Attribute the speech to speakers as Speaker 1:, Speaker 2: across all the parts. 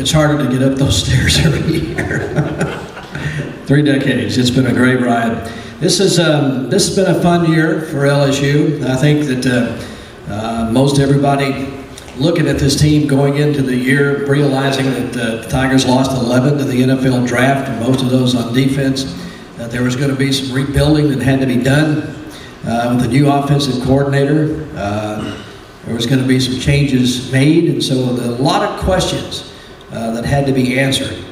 Speaker 1: it's harder to get up those stairs every year. 3 decades. It's been a great ride. This has been a fun year for LSU. I think that most everybody looking at this team going into the year, realizing that the Tigers lost 11 to the NFL draft, and most of those on defense, that there was going to be some rebuilding that had to be done with a new offensive coordinator. There was going to be some changes made, and so a lot of questions that had to be answered.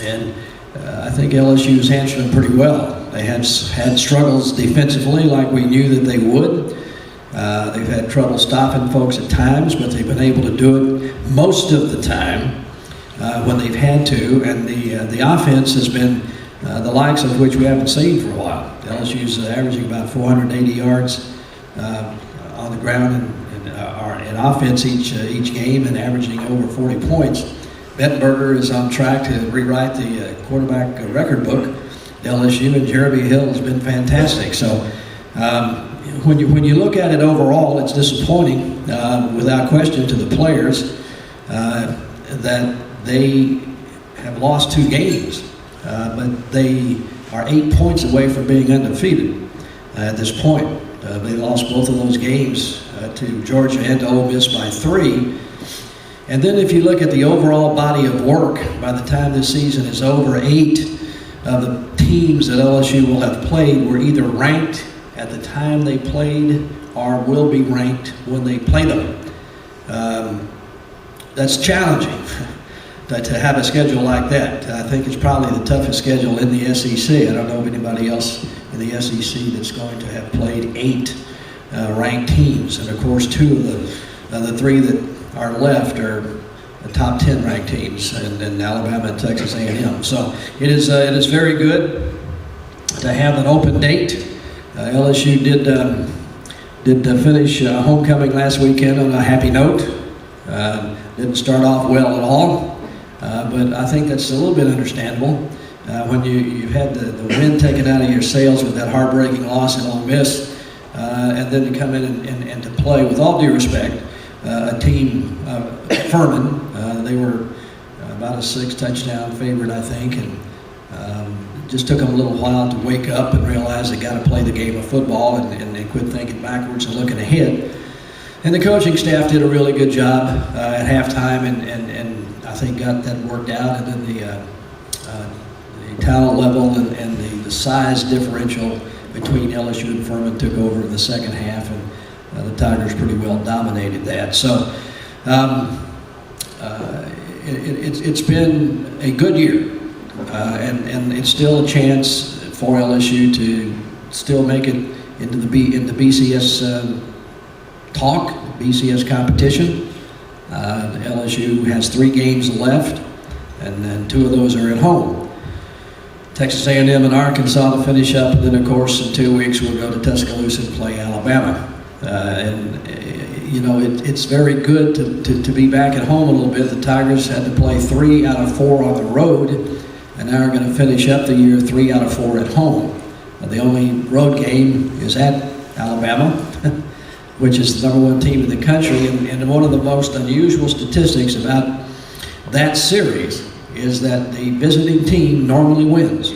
Speaker 1: And I think LSU's answered them pretty well. They had struggles defensively like we knew that they would. They've had trouble stopping folks at times, but they've been able to do it most of the time when they've had to. And the offense has been the likes of which we haven't seen for a while. LSU's averaging about 480 yards on the ground in offense each game, and averaging over 40 points. Bettenberger is on track to rewrite the quarterback record book at LSU, and Jeremy Hill has been fantastic. So when you look at it overall, it's disappointing, without question, to the players that they have lost 2 games, but they are 8 points away from being undefeated at this point. They lost both of those games to Georgia and to Ole Miss by 3. And then if you look at the overall body of work, by the time this season is over, 8 of the teams that LSU will have played were either ranked at the time they played or will be ranked when they play them. That's challenging to have a schedule like that. I think it's probably the toughest schedule in the SEC. I don't know of anybody else in the SEC that's going to have played 8 ranked teams. And of course, 2 of the 3 that are left are the top 10 ranked teams, and Alabama and Texas A&M. So it is very good to have an open date. LSU did finish homecoming last weekend on a happy note. Didn't start off well at all, but I think that's a little bit understandable when you've had the wind taken out of your sails with that heartbreaking loss in Ole Miss, and then to come in and to play, with all due respect, a team, Furman. They were about a 6-touchdown favorite, I think, and it just took them a little while to wake up and realize they got to play the game of football and quit thinking backwards and looking ahead. And the coaching staff did a really good job at halftime, and I think got that worked out. And then the talent level and the size differential between LSU and Furman took over in the second half, and the Tigers pretty well dominated that. So it's been a good year, and it's still a chance for LSU to still make it into the BCS talk, BCS competition. LSU has 3 games left, and then 2 of those are at home. Texas A&M and Arkansas to finish up, and then of course in 2 weeks we'll go to Tuscaloosa and play Alabama. It's very good to be back at home a little bit. The Tigers had to play 3 out of 4 on the road, and now are going to finish up the year 3 out of 4 at home. The only road game is at Alabama, which is the #1 team in the country. And one of the most unusual statistics about that series is that the visiting team normally wins.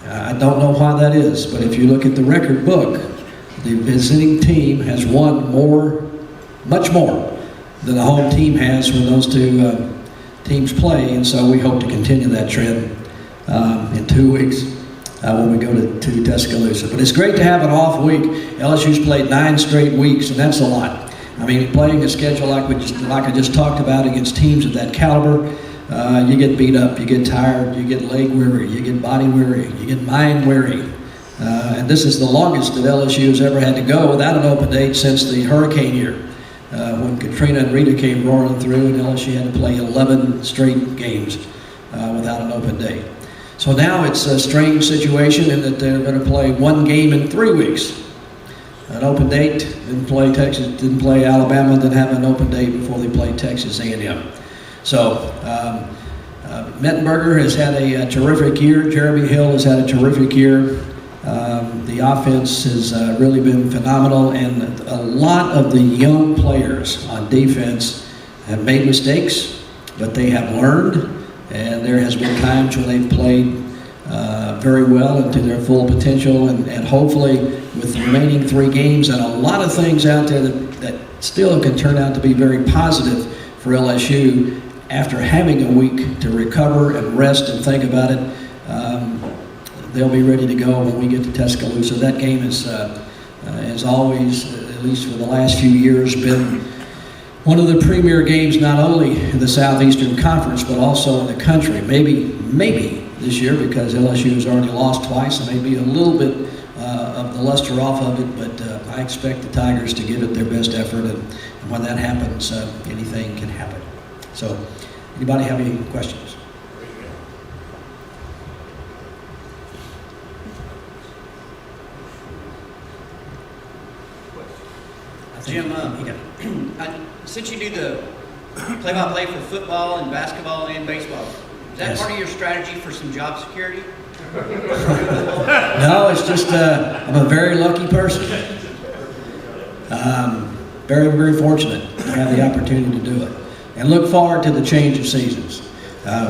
Speaker 1: I don't know why that is, but if you look at the record book, the visiting team has won much more than the home team has when those 2 teams play. And so we hope to continue that trend in 2 weeks when we go to Tuscaloosa. But it's great to have an off week. LSU's played 9 straight weeks, and that's a lot. I mean, playing a schedule like I just talked about against teams of that caliber, you get beat up, you get tired, you get leg weary, you get body weary, you get mind weary. And this is the longest that LSU has ever had to go without an open date since the hurricane year, when Katrina and Rita came roaring through, and LSU had to play 11 straight games without an open date. So now it's a strange situation in that they're going to play 1 game in 3 weeks. An open date, didn't play Alabama, didn't have an open date before they played Texas A&M. So Mettenberger has had a terrific year. Jeremy Hill has had a terrific year. The offense has really been phenomenal, and a lot of the young players on defense have made mistakes, but they have learned, and there has been times when they've played very well into their full potential, and hopefully with the remaining 3 games and a lot of things out there that still can turn out to be very positive for LSU after having a week to recover and rest and think about it. They'll be ready to go when we get to Tuscaloosa. That game is always, at least for the last few years, been one of the premier games, not only in the Southeastern Conference, but also in the country. Maybe this year, because LSU has already lost twice, and maybe a little bit of the luster off of it, but I expect the Tigers to give it their best effort, and when that happens, anything can happen. So, anybody have any questions?
Speaker 2: Jim, since you do the play-by-play for football and basketball and baseball, is that part of your strategy for some job security?
Speaker 1: No, it's just I'm a very lucky person. Very, very fortunate to have the opportunity to do it. And look forward to the change of seasons.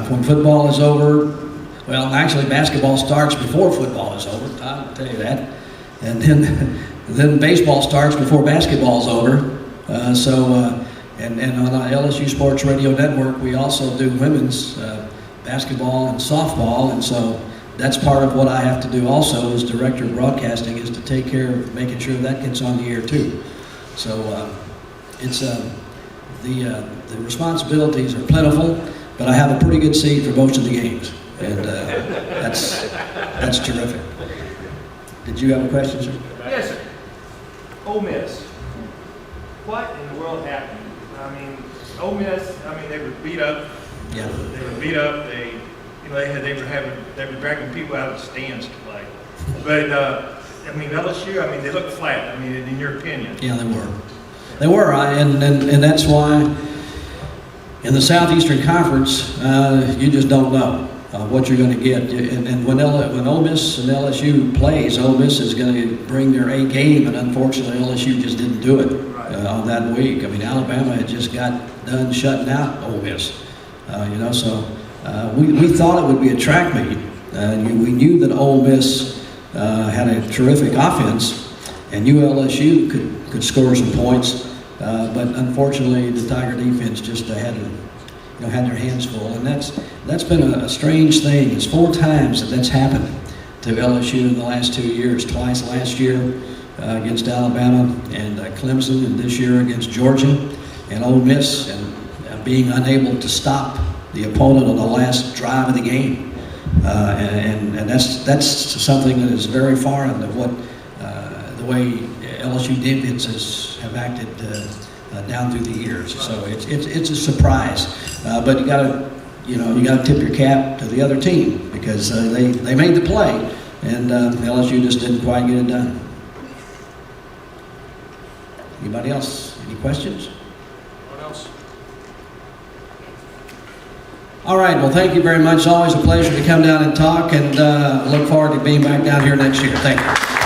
Speaker 1: When football is over, well, actually basketball starts before football is over, I'll tell you that. And then baseball starts before basketball is over. And on our LSU Sports Radio Network, we also do women's basketball and softball, and so that's part of what I have to do also as director of broadcasting, is to take care of making sure that gets on the air too. So it's the responsibilities are plentiful, but I have a pretty good seat for most of the games, and that's terrific. Did you have a question, sir?
Speaker 3: Yes, sir. Ole Miss. What in the world happened? I mean, Ole Miss. I mean, they were beat up.
Speaker 1: Yeah.
Speaker 3: They were beat up. They were dragging people out of the stands to play. But I mean, LSU. I mean, they look flat. I mean, in your opinion.
Speaker 1: Yeah, they were. They were, and that's why in the Southeastern Conference, you just don't know what you're going to get. And when Ole Miss and LSU plays, Ole Miss is going to bring their A game, and unfortunately LSU just didn't do it on that week. I mean, Alabama had just got done shutting out Ole Miss, so we thought it would be a track meet. We knew that Ole Miss had a terrific offense, and LSU could score some points, but unfortunately the Tiger defense just had their hands full, and that's been a strange thing. It's 4 times that's happened to LSU in the last 2 years. Twice last year against Alabama and Clemson, and this year against Georgia and Ole Miss, and being unable to stop the opponent on the last drive of the game, and that's something that is very foreign to what the way LSU defenses have acted down through the years. So it's a surprise, but you gotta tip your cap to the other team, because they made the play, and LSU just didn't quite get it done. Anybody else? Any questions?
Speaker 3: What else?
Speaker 1: All right. Well, thank you very much. Always a pleasure to come down and talk, and look forward to being back down here next year. Thank you.